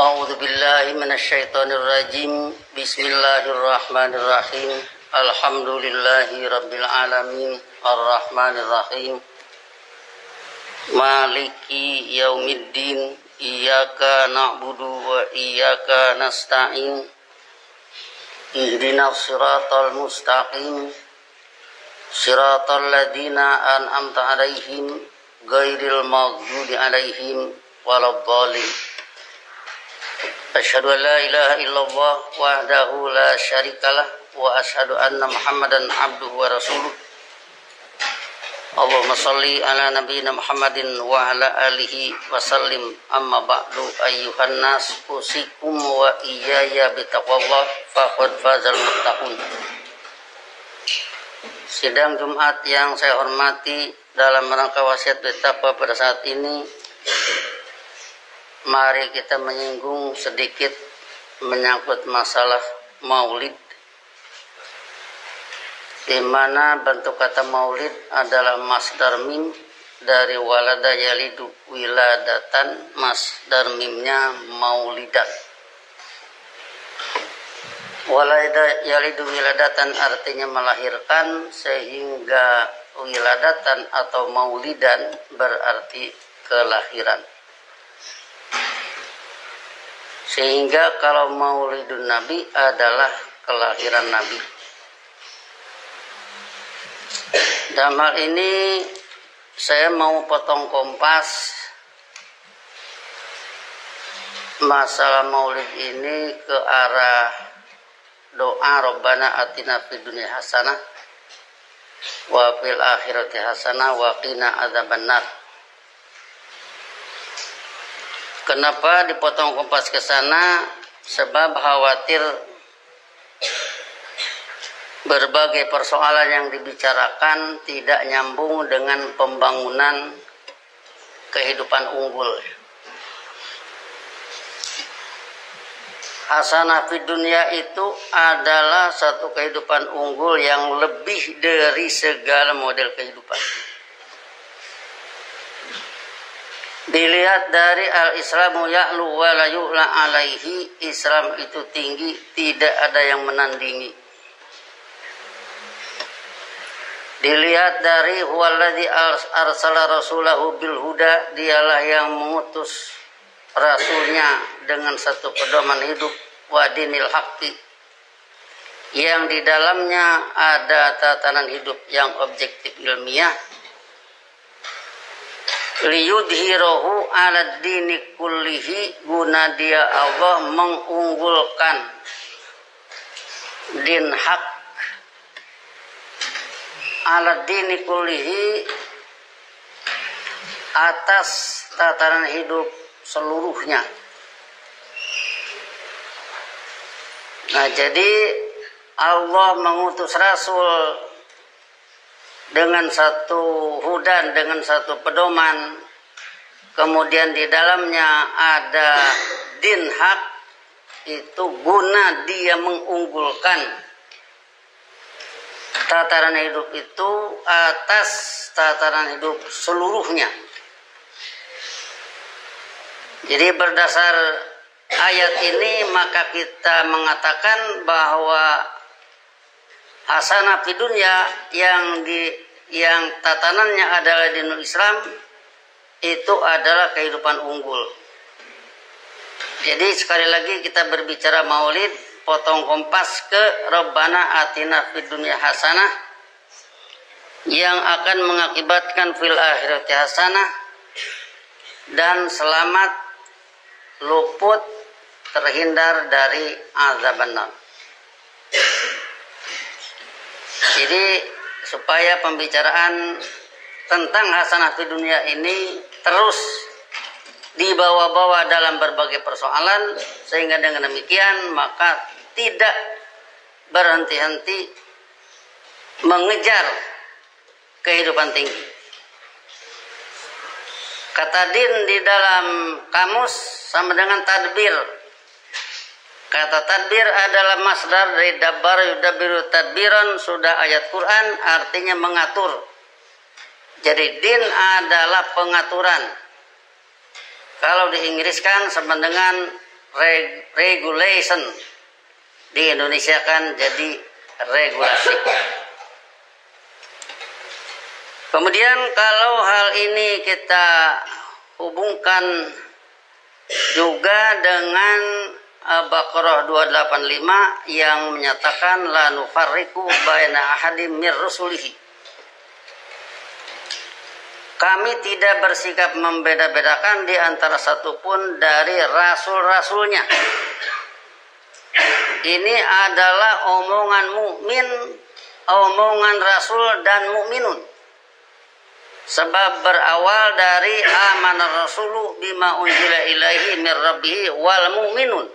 A'udzu billahi minasyaitonir rajim. Bismillahirrahmanirrahim. Alhamdulillahi rabbil alamin. Arrahmanir rahim. Maliki yaumiddin. Iyyaka na'budu wa iyyaka nasta'in. Ihdinas siratal mustaqim. Siratal ladzina an'amta 'alaihim ghairil maghdubi 'alaihim waladdallin. Asyhadu an la ilaha illallah wahdahu la syarikalah wa asyhadu anna Muhammadan abduhu wa rasuluh. Allahumma shalli ala nabiyyina Muhammadin wa ala alihi wa sallim. Amma ba'du, ayyuhan nas, usikum wa iyaya bitaqwallah faqad fazal muttaqun. Sidang Jumat yang saya hormati, dalam rangka wasiat bertakwa pada saat ini, mari kita menyinggung sedikit menyangkut masalah maulid, di mana bentuk kata maulid adalah masdar mim dari walada yalidu wiladatan, masdar mimnya maulidan. Walada yalidu wiladatan artinya melahirkan, sehingga wiladatan atau maulidan berarti kelahiran. Sehingga kalau maulidun nabi adalah kelahiran nabi. Dalam hal ini saya mau potong kompas masalah maulid ini ke arah doa Rabbana atina fid dunya hasanah wa fil akhirati hasanah wa qina adzabannar. Kenapa dipotong kompas ke sana? Sebab khawatir berbagai persoalan yang dibicarakan tidak nyambung dengan pembangunan kehidupan unggul. Hasanah fid dunya itu adalah satu kehidupan unggul yang lebih dari segala model kehidupan. Dilihat dari al-Islamu ya'lu wa la yu'la alaihi, Islam itu tinggi, tidak ada yang menandingi. Dilihat dari huwallazi arsala rasulahu bil huda, dialah yang mengutus rasulnya dengan satu pedoman hidup, wa dinil haqqi, yang di dalamnya ada tatanan hidup yang objektif ilmiah, liyudhirahu ala dini kullihi, guna dia Allah mengunggulkan din hak ala dini kullihi, atas tatanan hidup seluruhnya. Nah, jadi Allah mengutus Rasul dengan satu hudan, dengan satu pedoman, kemudian di dalamnya ada din hak, itu guna dia mengunggulkan tataran hidup itu atas tataran hidup seluruhnya. Jadi berdasar ayat ini maka kita mengatakan bahwa hasanah fid dunya yang tatanannya adalah dinul Islam itu adalah kehidupan unggul. Jadi sekali lagi kita berbicara maulid, potong kompas ke Rabbana atina fid dunya hasanah, yang akan mengakibatkan fil akhirati hasanah, dan selamat luput terhindar dari azabannar. Jadi supaya pembicaraan tentang hasanah fid dunya ini terus dibawa-bawa dalam berbagai persoalan, sehingga dengan demikian maka tidak berhenti-henti mengejar kehidupan tinggi. Kata din di dalam kamus sama dengan tadbir. Kata tadbir adalah masdar dari dabbar yudabbiru tadbiran, sudah ayat Quran, artinya mengatur. Jadi din adalah pengaturan. Kalau diinggriskan sama dengan regulation. Di Indonesia kan jadi regulasi. Kemudian kalau hal ini kita hubungkan juga dengan Baqarah 285 yang menyatakan la nufarriqu baina ahadim mir rusulihi. Kami tidak bersikap membeda-bedakan di antara satupun dari rasul-rasulnya. Ini adalah omongan mukmin, omongan rasul dan mukminun. Sebab berawal dari amanar rasulu bima unzila ilaihi mir rabbih wal mu'minun.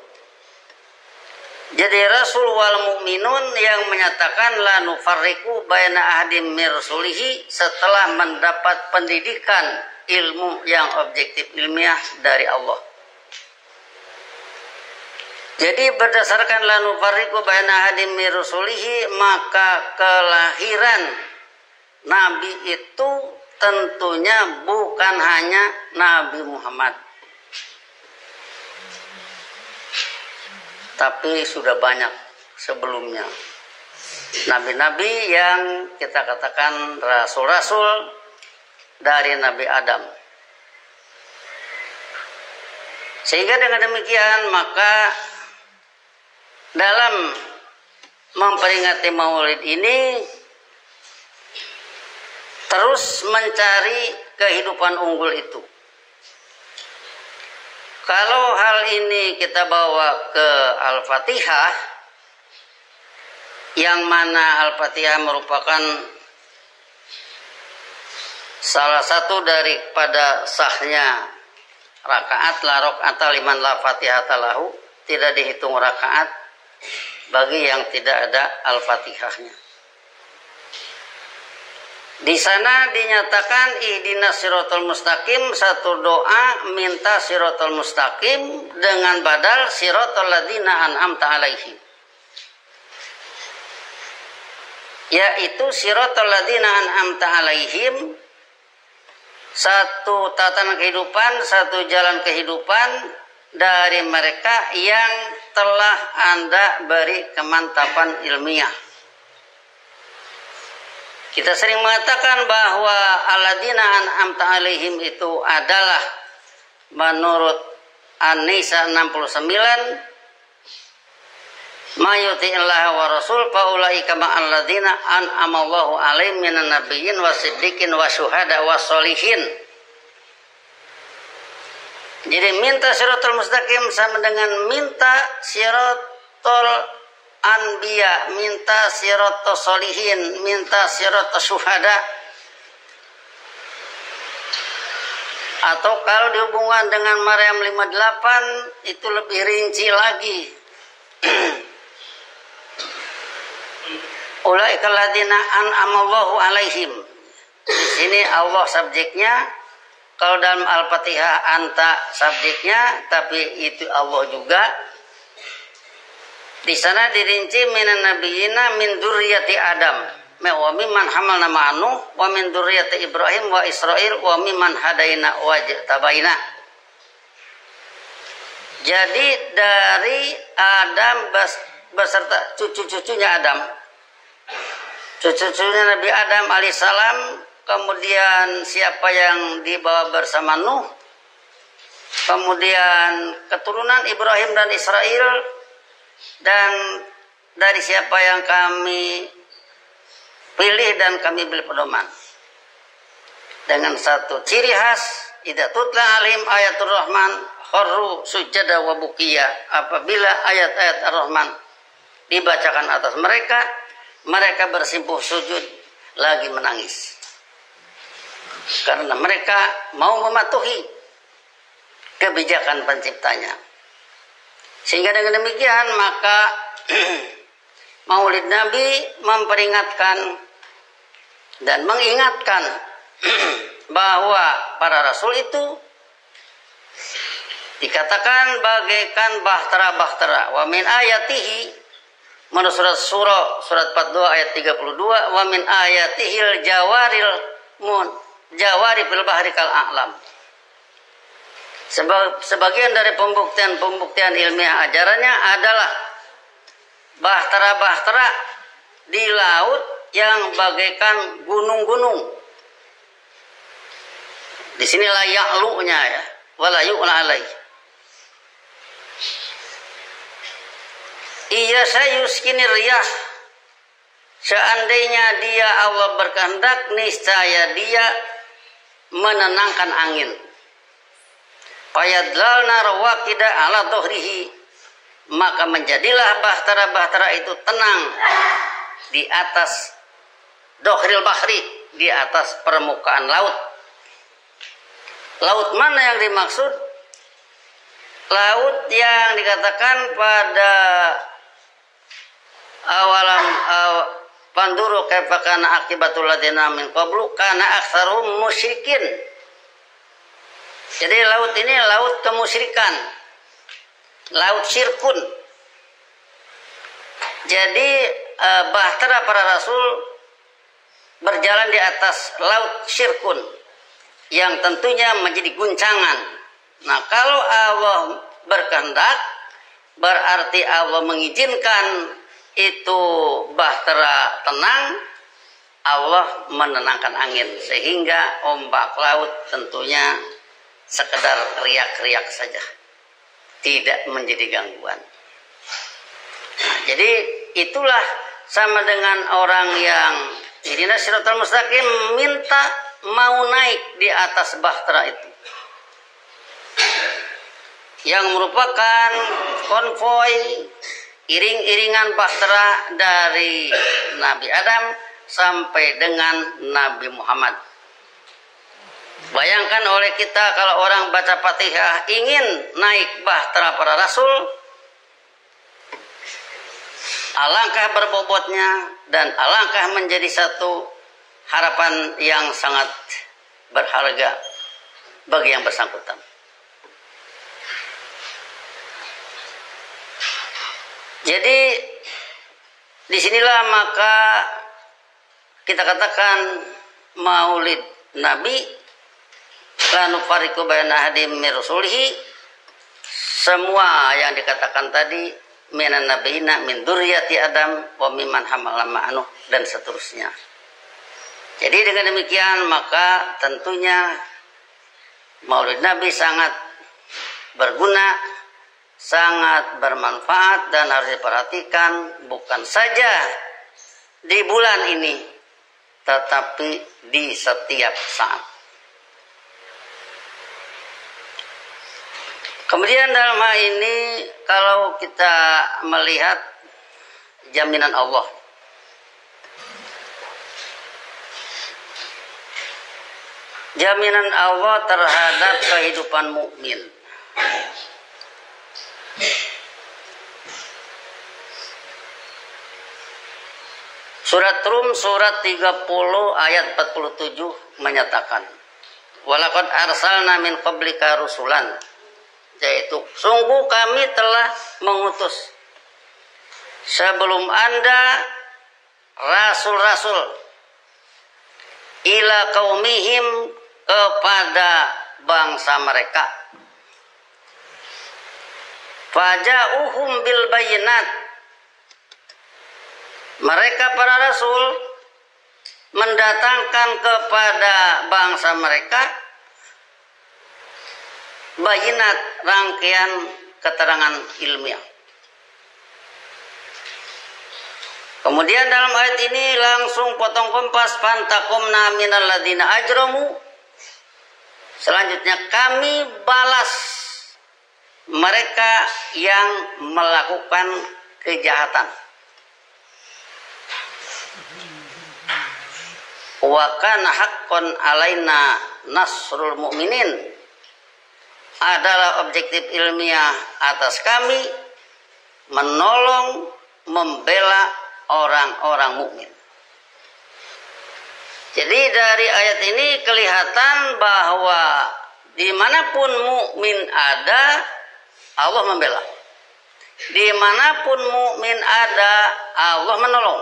Jadi rasul wal mu'minun yang menyatakan la nufarriqu baina ahadim mir rasulihi setelah mendapat pendidikan ilmu yang objektif ilmiah dari Allah. Jadi berdasarkan la nufarriqu baina ahadim mir rasulihi, maka kelahiran Nabi itu tentunya bukan hanya Nabi Muhammad, tapi sudah banyak sebelumnya nabi-nabi yang kita katakan rasul-rasul dari Nabi Adam. Sehingga dengan demikian maka dalam memperingati Maulid ini terus mencari kehidupan unggul itu. Kalau hal ini kita bawa ke Al-Fatihah, yang mana Al-Fatihah merupakan salah satu daripada sahnya rakaat, la rakaata liman la fatihata lahu, tidak dihitung rakaat bagi yang tidak ada Al-Fatihahnya. Di sana dinyatakan ihdinas siratal mustaqim, satu doa minta siratal mustaqim dengan badal siratal ladzina an'amta alaihim, yaitu siratal ladzina an'amta alaihim, satu tatanan kehidupan, satu jalan kehidupan dari mereka yang telah Anda beri kemantapan ilmiah. Kita sering mengatakan bahwa alladzina an'amta alaihim itu adalah menurut An-Nisa 69, mayuti'illah wa rasul faulaika ma'alladzina an'amallahu alaihim minan nabiyyin wasiddiqin wasyuhada wassolihin. Jadi minta siratal mustaqim sama dengan minta siratal anbiya, minta siratal solihin, minta siratal syuhada. Atau kalau dihubungkan dengan Maryam 58 itu lebih rinci lagi. Ulaika alladzina an'amallahu alaihim. Di sini Allah subjeknya, kalau dalam Al-Fatihah anta subjeknya, tapi itu Allah juga. Di sana dirinci minan nabiyina min dzurriyyati Adam, wa mimman hamalna ma'anu, wa min dzurriyyati Ibrahim wa Israil, wa mimman hadaina wa jtabaina. Jadi dari Adam beserta cucu-cucunya Adam, cucu-cucunya Nabi Adam alaihissalam, kemudian siapa yang dibawa bersama Nuh, kemudian keturunan Ibrahim dan Israel, dan dari siapa yang kami pilih dan kami beri pedoman dengan satu ciri khas, idza tutla alaihim ayatul rahman kharru sujada wa bukiya. Apabila ayat-ayat ar-Rahman dibacakan atas mereka, mereka bersimpuh sujud lagi menangis karena mereka mau mematuhi kebijakan penciptanya. Sehingga dengan demikian maka Maulid Nabi memperingatkan dan mengingatkan bahwa para rasul itu dikatakan bagaikan bahtera-bahtera. Wa min ayatihi, menurut surat 42 ayat 32, wa min ayatihil jawari fil bahri kal a'lam. Sebagian dari pembuktian ilmiah ajarannya adalah bahtera-bahtera di laut yang bagaikan gunung-gunung. Di sinilah ya'lu'nya ya, wala yu'la alaih. Iya sayuskini riyah, seandainya dia Allah berkehendak, niscaya dia menenangkan angin. Fayadlalna rawaqida ala dhuhrihi, maka menjadilah bahtera-bahtera itu tenang di atas dohril bahri, di atas permukaan laut. Laut mana yang dimaksud? Laut yang dikatakan pada awalam panduru kaifa kana akibatul ladina min qablu kana aktsarum musyrikin. Jadi laut ini laut kemusyrikan, laut syirkun. Jadi bahtera para rasul berjalan di atas laut syirkun yang tentunya menjadi guncangan. Nah, kalau Allah berkehendak, berarti Allah mengizinkan itu bahtera tenang, Allah menenangkan angin sehingga ombak laut tentunya sekedar riak-riak saja, tidak menjadi gangguan. Nah, jadi itulah sama dengan orang yang ihdinas siratal mustaqim, minta mau naik di atas bahtera itu, yang merupakan konvoi iring-iringan bahtera dari Nabi Adam sampai dengan Nabi Muhammad. Bayangkan oleh kita kalau orang baca Fatihah ingin naik bahtera para rasul, alangkah berbobotnya dan alangkah menjadi satu harapan yang sangat berharga bagi yang bersangkutan. Jadi disinilah maka kita katakan maulid Nabi la nufariqu baina ahadin min rusulihi, semua yang dikatakan tadi minan nabiyina min dzurriyyati Adam wa mimman hamala ma'anu dan seterusnya. Jadi dengan demikian maka tentunya maulid Nabi sangat berguna, sangat bermanfaat dan harus diperhatikan bukan saja di bulan ini tetapi di setiap saat. Kemudian dalam hal ini kalau kita melihat jaminan Allah, jaminan Allah terhadap kehidupan mukmin. Surat Rum surat 30 ayat 47 menyatakan, walaqad arsalna min qablika rusulan, yaitu sungguh kami telah mengutus sebelum Anda rasul-rasul ila qaumihim, kepada bangsa mereka, faja'uhum bil bayyinat, mereka para rasul mendatangkan kepada bangsa mereka bayinat, rangkaian keterangan ilmiah. Kemudian dalam ayat ini langsung potong kompas, fantaqumna minal ladzina ajramu, selanjutnya kami balas mereka yang melakukan kejahatan. Wa kana haqqan alaina nasrul mu'minin, adalah objektif ilmiah atas kami menolong, membela orang-orang mukmin. Jadi dari ayat ini kelihatan bahwa dimanapun mukmin ada, Allah membela. Dimanapun mukmin ada, Allah menolong.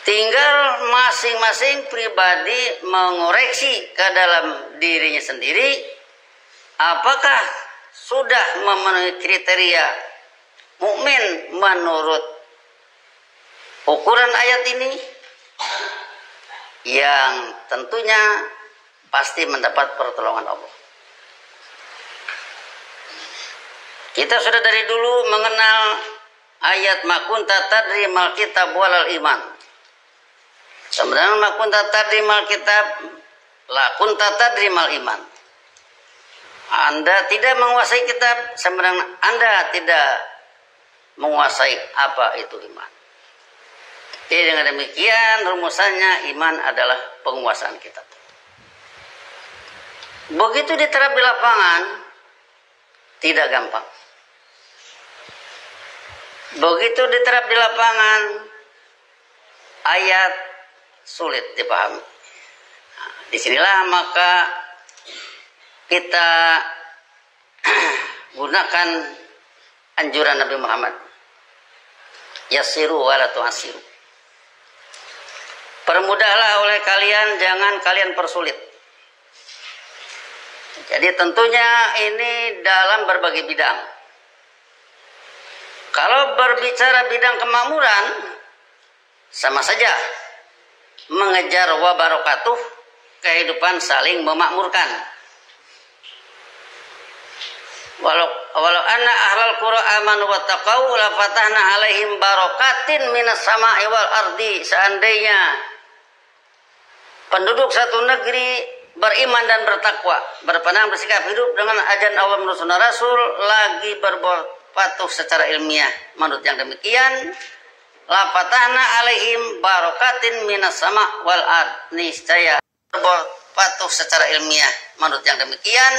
Tinggal masing-masing pribadi mengoreksi ke dalam dirinya sendiri apakah sudah memenuhi kriteria mukmin menurut ukuran ayat ini, yang tentunya pasti mendapat pertolongan Allah. Kita sudah dari dulu mengenal ayat ma kunta tadri mal kitab walal iman. Sebenarnya ma kunta tadri mal kitab la kunta tadri mal iman. Anda tidak menguasai kitab, sebenarnya Anda tidak menguasai apa itu iman. Jadi dengan demikian rumusannya iman adalah penguasaan kitab. Begitu diterap di lapangan tidak gampang. Begitu diterap di lapangan ayat sulit dipahami. Nah, disinilah maka kita gunakan anjuran Nabi Muhammad, yassiru wala tu'assiru. Permudahlah oleh kalian, jangan kalian persulit. Jadi tentunya ini dalam berbagai bidang. Kalau berbicara bidang kemakmuran, sama saja mengejar wabarakatuh, kehidupan saling memakmurkan. Walau anna ahlal qura amanu wattaqau la fatahna alaihim barakatin minas sama'i wal ardi. Seandainya penduduk satu negeri beriman dan bertakwa, berpandangan bersikap hidup dengan ajaran Allah menurut Rasul, lagi berbuat patuh secara ilmiah menurut yang demikian, la fatahna alaihim barakatin minas sama' wal ard. Niscaya berbuat patuh secara ilmiah menurut yang demikian,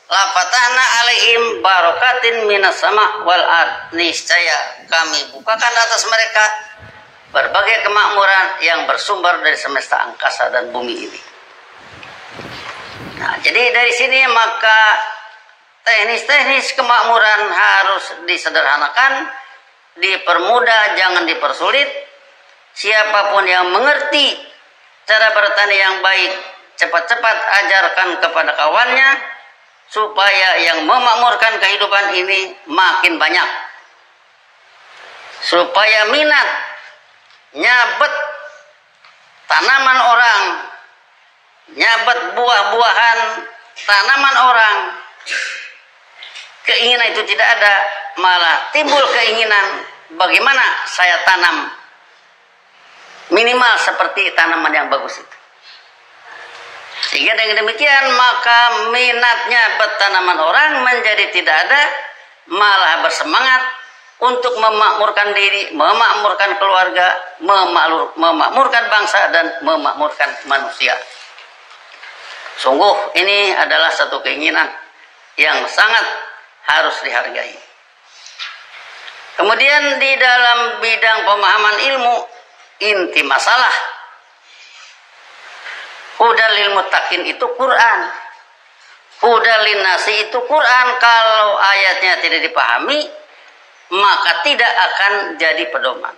la fatahna alaihim barakatin minas sama' wal ard. Niscaya kami bukakan atas mereka berbagai kemakmuran yang bersumber dari semesta angkasa dan bumi ini. Nah, jadi dari sini maka teknis-teknis kemakmuran harus disederhanakan, dipermudah, jangan dipersulit. Siapapun yang mengerti cara bertani yang baik, cepat-cepat ajarkan kepada kawannya, supaya yang memakmurkan kehidupan ini makin banyak. Supaya minat nyabet tanaman orang, nyabet buah-buahan tanaman orang, keinginan itu tidak ada, malah timbul keinginan bagaimana saya tanam minimal seperti tanaman yang bagus itu. Sehingga dengan demikian maka minatnya bertanaman orang menjadi tidak ada, malah bersemangat untuk memakmurkan diri, memakmurkan keluarga, memakmurkan bangsa dan memakmurkan manusia. Sungguh ini adalah satu keinginan yang sangat harus dihargai. Kemudian di dalam bidang pemahaman ilmu, inti masalah hudal lil muttaqin itu Quran, hudal lin nasi itu Quran. Kalau ayatnya tidak dipahami, maka tidak akan jadi pedoman.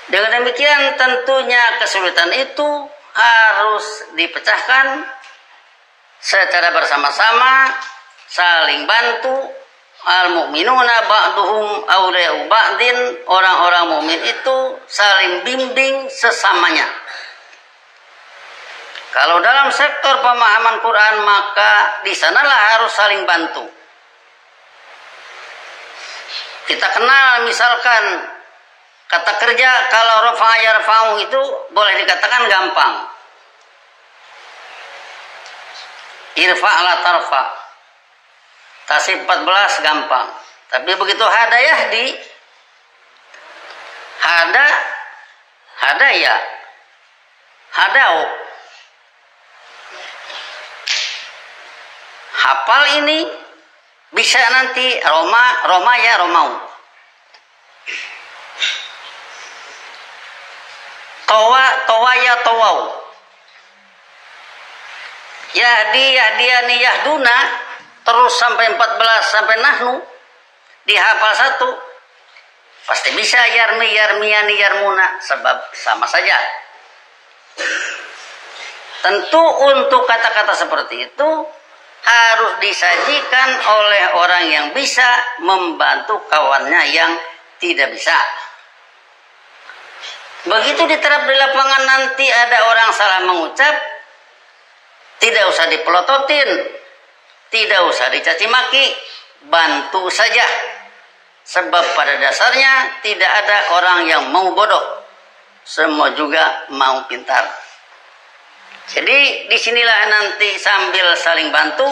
Dengan demikian tentunya kesulitan itu harus dipecahkan secara bersama-sama, saling bantu. Al-mu'minuna ba'duhum awliya'u ba'din. Orang-orang mukmin itu saling bimbing sesamanya. Kalau dalam sektor pemahaman Quran, maka di sanalah harus saling bantu. Kita kenal misalkan kata kerja, kalau rafa'a yarfa'u itu boleh dikatakan gampang. Irfa' la tarfa'. Tasib 14 gampang. Tapi begitu hadayah di hadaya, hadau. Hafal ini bisa nanti Roma ya Romau. Towa ya towau. Yahdiyani yahduna. Terus sampai 14 sampai nahnu dihafal satu. Pasti bisa yarmi, yarmiyani, yarmuna, sebab sama saja. Tentu untuk kata-kata seperti itu harus disajikan oleh orang yang bisa membantu kawannya yang tidak bisa. Begitu diterap di lapangan nanti ada orang salah mengucap, tidak usah dipelototin, tidak usah dicaci maki, bantu saja. Sebab pada dasarnya tidak ada orang yang mau bodoh, semua juga mau pintar. Jadi disinilah nanti sambil saling bantu,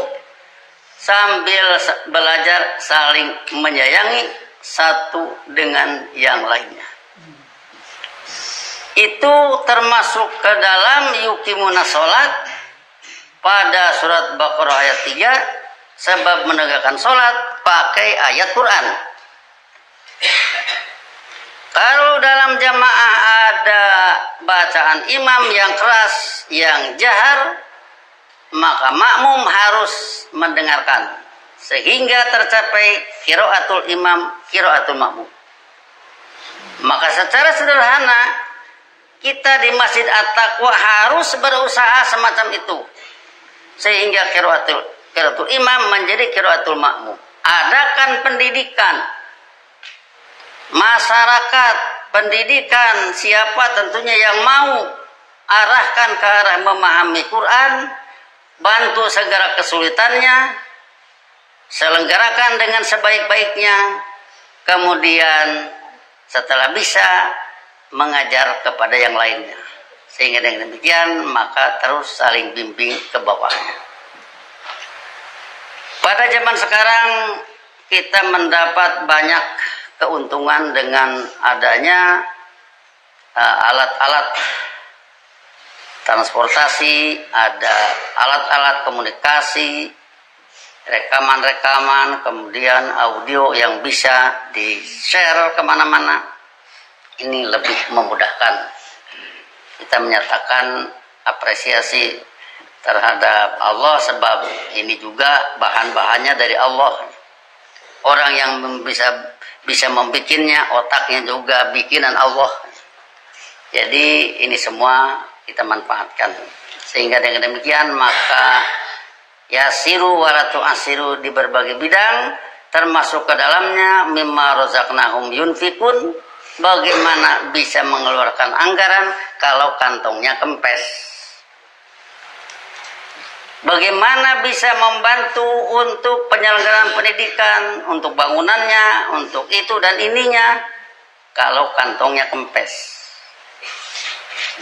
sambil belajar saling menyayangi satu dengan yang lainnya. Itu termasuk ke dalam yukimuna sholat pada surat Baqarah ayat 3, sebab menegakkan sholat pakai ayat Quran. Kalau dalam jamaah ada bacaan imam yang keras, yang jahar, maka makmum harus mendengarkan sehingga tercapai qiraatul imam, qiraatul makmum. Maka secara sederhana kita di Masjid At-Taqwa harus berusaha semacam itu sehingga qiraatul imam menjadi qiraatul makmum. Adakan pendidikan masyarakat, pendidikan siapa tentunya yang mau, arahkan ke arah memahami Quran, bantu segera kesulitannya, selenggarakan dengan sebaik-baiknya, kemudian setelah bisa mengajar kepada yang lainnya. Sehingga dengan demikian maka terus saling bimbing ke bawahnya. Pada zaman sekarang kita mendapat banyak keuntungan dengan adanya alat-alat transportasi, ada alat-alat komunikasi, rekaman-rekaman, kemudian audio yang bisa di-share kemana-mana. Ini lebih memudahkan. Kita menyatakan apresiasi terhadap Allah sebab ini juga bahan-bahannya dari Allah. Orang yang bisa membikinnya, otaknya juga bikinan Allah. Jadi ini semua kita manfaatkan. Sehingga dengan demikian maka yasiru walatu asiru di berbagai bidang, termasuk ke dalamnya mimma razaqnahum yunfikun, bagaimana bisa mengeluarkan anggaran kalau kantongnya kempes. Bagaimana bisa membantu untuk penyelenggaraan pendidikan, untuk bangunannya, untuk itu dan ininya, kalau kantongnya kempes.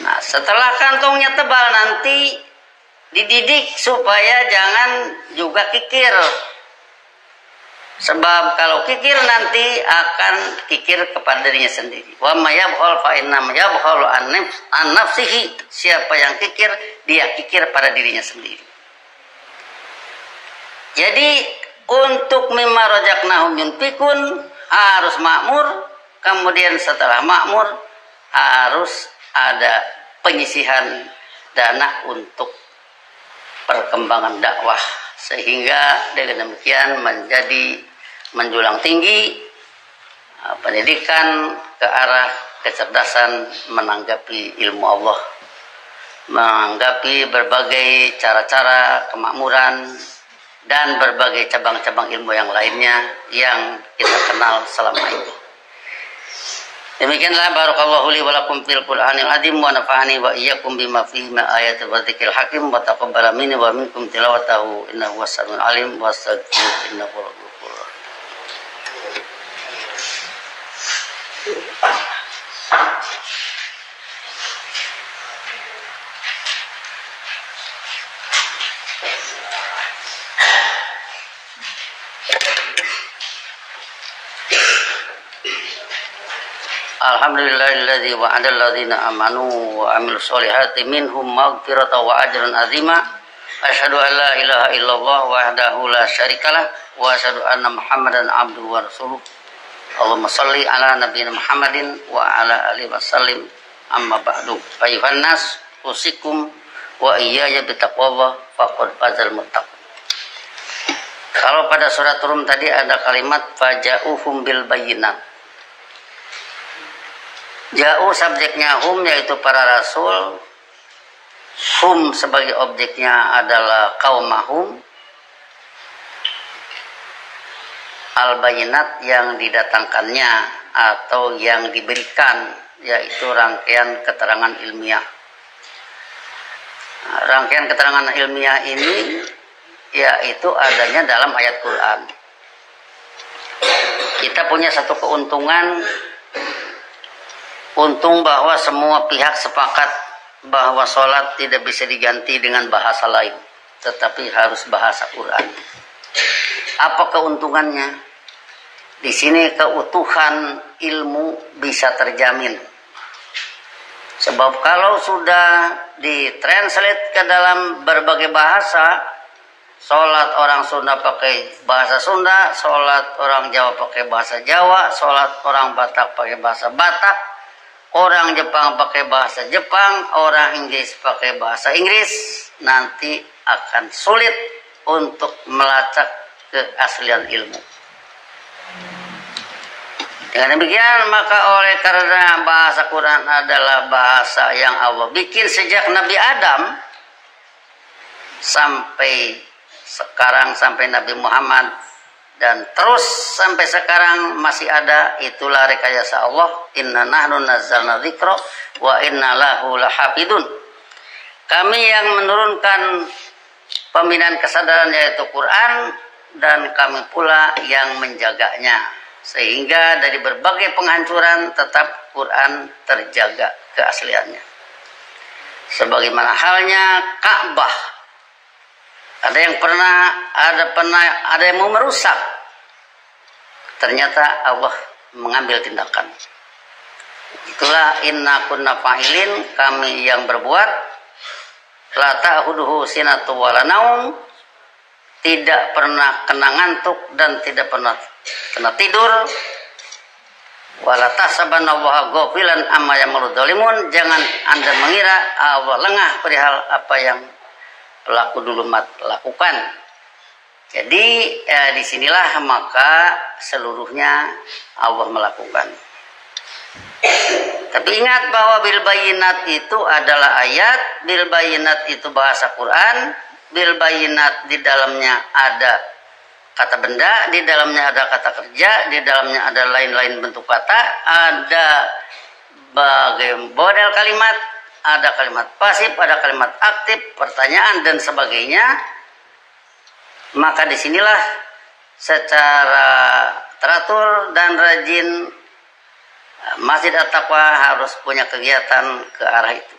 Nah, setelah kantongnya tebal nanti dididik supaya jangan juga kikir. Sebab kalau kikir nanti akan kikir kepada dirinya sendiri. Wa may yabkhal fa inna yabkhalu an nafsihi. Siapa yang kikir, dia kikir pada dirinya sendiri. Jadi untuk mimma razaqnahum yunfikun harus makmur, kemudian setelah makmur harus ada penyisihan dana untuk perkembangan dakwah sehingga dengan demikian menjadi menjulang tinggi pendidikan ke arah kecerdasan menanggapi ilmu Allah, menanggapi berbagai cara-cara kemakmuran dan berbagai cabang-cabang ilmu yang lainnya yang kita kenal selama ini. Demikianlah barakallahu li wa lakum fil Qur'anil azim wa nafa'ani wa iyyakum bima fihi min ayatil wa dzikril hakim wa taqabbala minni wa minkum tilawatahu innahu was-sami'ul alim wa astaghfiruhu innahu huwal ghafurur rahim. Alhamdulillahilladzi wa'ada alladzina amanu wa amilus solihati minhum maghfiratan wa ajran azima. Asyhadu an la ilaha illallah wahdahu la syarikalah wa asyhadu anna Muhammadan abduhu wa rasuluh. Allahumma shalli ala nabiyina Muhammadin wa ala alihi wasallim. Amma ba'du. Ayuhan nas usikum wa iyaya bitaqwallah faqad fazal muttaqin. Kalau pada surat Rum tadi ada kalimat faja'uhum bil bayyinat. Jauh subjeknya hum yaitu para rasul, hum sebagai objeknya adalah qaumahum, al-bayinat yang didatangkannya atau yang diberikan yaitu rangkaian keterangan ilmiah. Rangkaian keterangan ilmiah ini yaitu adanya dalam ayat Quran. Kita punya satu keuntungan, untung bahwa semua pihak sepakat bahwa sholat tidak bisa diganti dengan bahasa lain, tetapi harus bahasa Quran. Apa keuntungannya? Di sini keutuhan ilmu bisa terjamin. Sebab kalau sudah ditranslate ke dalam berbagai bahasa, sholat orang Sunda pakai bahasa Sunda, sholat orang Jawa pakai bahasa Jawa, sholat orang Batak pakai bahasa Batak, orang Jepang pakai bahasa Jepang, orang Inggris pakai bahasa Inggris, nanti akan sulit untuk melacak keaslian ilmu. Dengan demikian, maka oleh karena bahasa Quran adalah bahasa yang Allah bikin sejak Nabi Adam sampai sekarang, sampai Nabi Muhammad, dan terus sampai sekarang masih ada, itulah rekayasa Allah. Inna nahnu nazzalna dzikra wa inna lahu lahafidun. Kami yang menurunkan pembinaan kesadaran yaitu Quran, dan kami pula yang menjaganya, sehingga dari berbagai penghancuran tetap Quran terjaga keasliannya. Sebagaimana halnya Ka'bah, ada yang mau merusak, ternyata Allah mengambil tindakan. Itulah inna kunna fa'ilin, kami yang berbuat. La ta'khuduhu sinatu wala naum, tidak pernah kena ngantuk dan tidak pernah kena tidur. Wala tahsabannallaha ghafilan amma ya'malul dzalimun, jangan Anda mengira Allah lengah perihal apa yang pelaku dulumat lakukan. Jadi disinilah maka seluruhnya Allah melakukan. Tapi ingat bahwa bil bayinat itu adalah ayat, bil bayinat itu bahasa Quran, bil bayinat di dalamnya ada kata benda, di dalamnya ada kata kerja, di dalamnya ada lain-lain bentuk kata, ada model kalimat, ada kalimat pasif, ada kalimat aktif, pertanyaan dan sebagainya. Maka disinilah secara teratur dan rajin Masjid At-Taqwa harus punya kegiatan ke arah itu,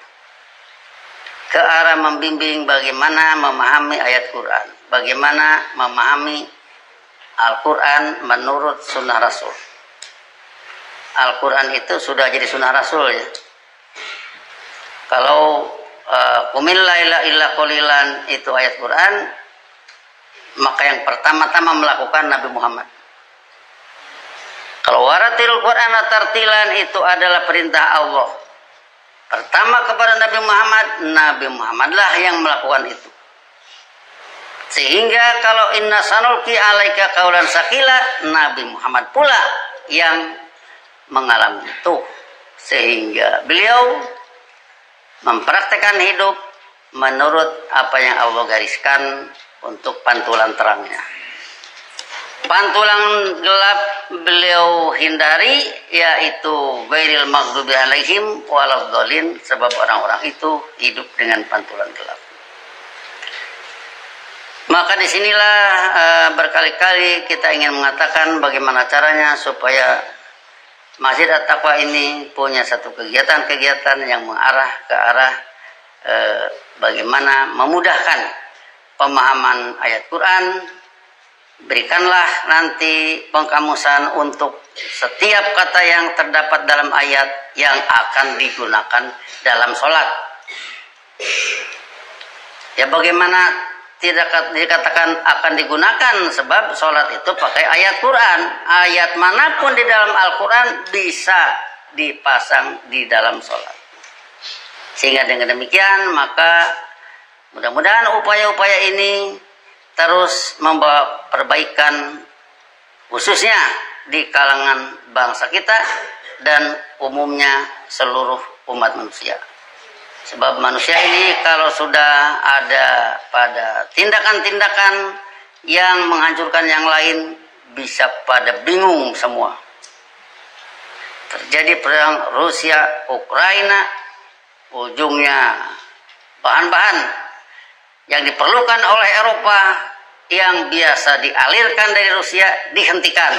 ke arah membimbing bagaimana memahami ayat Quran, bagaimana memahami Al-Quran menurut sunnah Rasul. Al-Quran itu sudah jadi sunnah Rasul ya. Kalau qumil laila illa qalilan itu ayat Quran, maka yang pertama-tama melakukan Nabi Muhammad. Kalau waratil Quran tartilan itu adalah perintah Allah pertama kepada Nabi Muhammadlah yang melakukan itu. Sehingga kalau inna sanulki alaika qaulan sakila, Nabi Muhammad pula yang mengalami itu. Sehingga beliau mempraktekkan hidup menurut apa yang Allah gariskan untuk pantulan terangnya. Pantulan gelap beliau hindari, yaitu ghairil maghdubi alaihim waladhdallin, sebab orang-orang itu hidup dengan pantulan gelap. Maka disinilah berkali-kali kita ingin mengatakan bagaimana caranya supaya Masjid At-Taqwa ini punya satu kegiatan-kegiatan yang mengarah ke arah bagaimana memudahkan pemahaman ayat Quran. Berikanlah nanti pengkamusan untuk setiap kata yang terdapat dalam ayat yang akan digunakan dalam sholat. Ya bagaimana tidak dikatakan akan digunakan, sebab sholat itu pakai ayat Quran. Ayat manapun di dalam Al-Quran bisa dipasang di dalam sholat. Sehingga dengan demikian maka mudah-mudahan upaya-upaya ini terus membawa perbaikan khususnya di kalangan bangsa kita dan umumnya seluruh umat manusia. Sebab manusia ini kalau sudah ada pada tindakan-tindakan yang menghancurkan yang lain, bisa pada bingung semua. Terjadi perang Rusia Ukraina, ujungnya bahan-bahan yang diperlukan oleh Eropa yang biasa dialirkan dari Rusia dihentikan,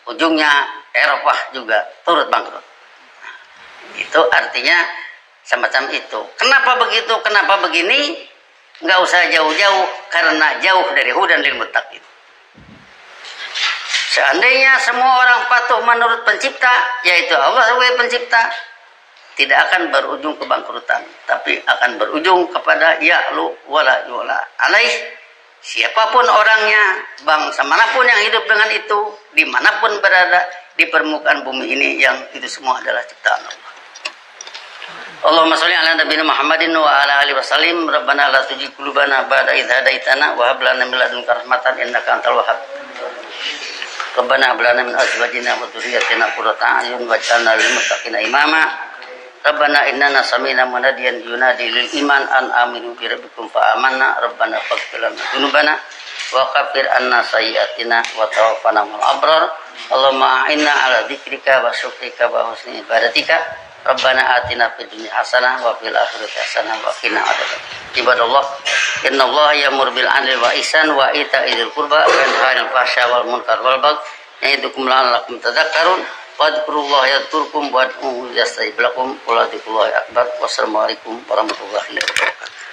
ujungnya Eropa juga turut bangkrut. Itu artinya semacam itu. Kenapa begitu? Kenapa begini? Nggak usah jauh-jauh, karena jauh dari hudan lil muttaqin. Seandainya semua orang patuh menurut pencipta, yaitu Allah sebagai pencipta, tidak akan berujung kebangkrutan, tapi akan berujung kepada ya'lu wala yu'la alaih. Siapapun orangnya, bangsa manapun yang hidup dengan itu, dimanapun berada di permukaan bumi ini, yang itu semua adalah ciptaan Allah. Allahumma sholli ala nabiyina Muhammadin wa ala alihi wasallim. Rabbana la tuzigh qulubana ba'da idh hadaitana wa hab lana min ladunka rahmatan innaka antal wahhab. Rabbana hab lana min azwajina wa dhurriyyatina qurrata a'yun waj'alna lil muttaqina imama. Rabbana innana sami'na munadiyan yunadi lil iman an aminu bi rabbikum fa amanna. Rabbana faghfir lana dzunubana wa kaffir anna sayyi'atina wa tawaffana ma'al abrar. Allahumma a'inna ala dzikrika wa syukrika wa husni ibadatika. Rabbana atina fid dunya hasanah wa fil akhirati hasanah wa qina adzabannar. Ibadallah, innallaha ya'muru bil 'adli wa ihsan wa ita'idzil qurba wa yanha 'anil fahsya'i wal munkar wal baghi ya'idukum la'allakum tadhakkarun. Wadhkurullaha yadhkurkum wad'uhu yastajib lakum wa la dzikrullahi akbar. Wassalamualaikum warahmatullahi wabarakatuh.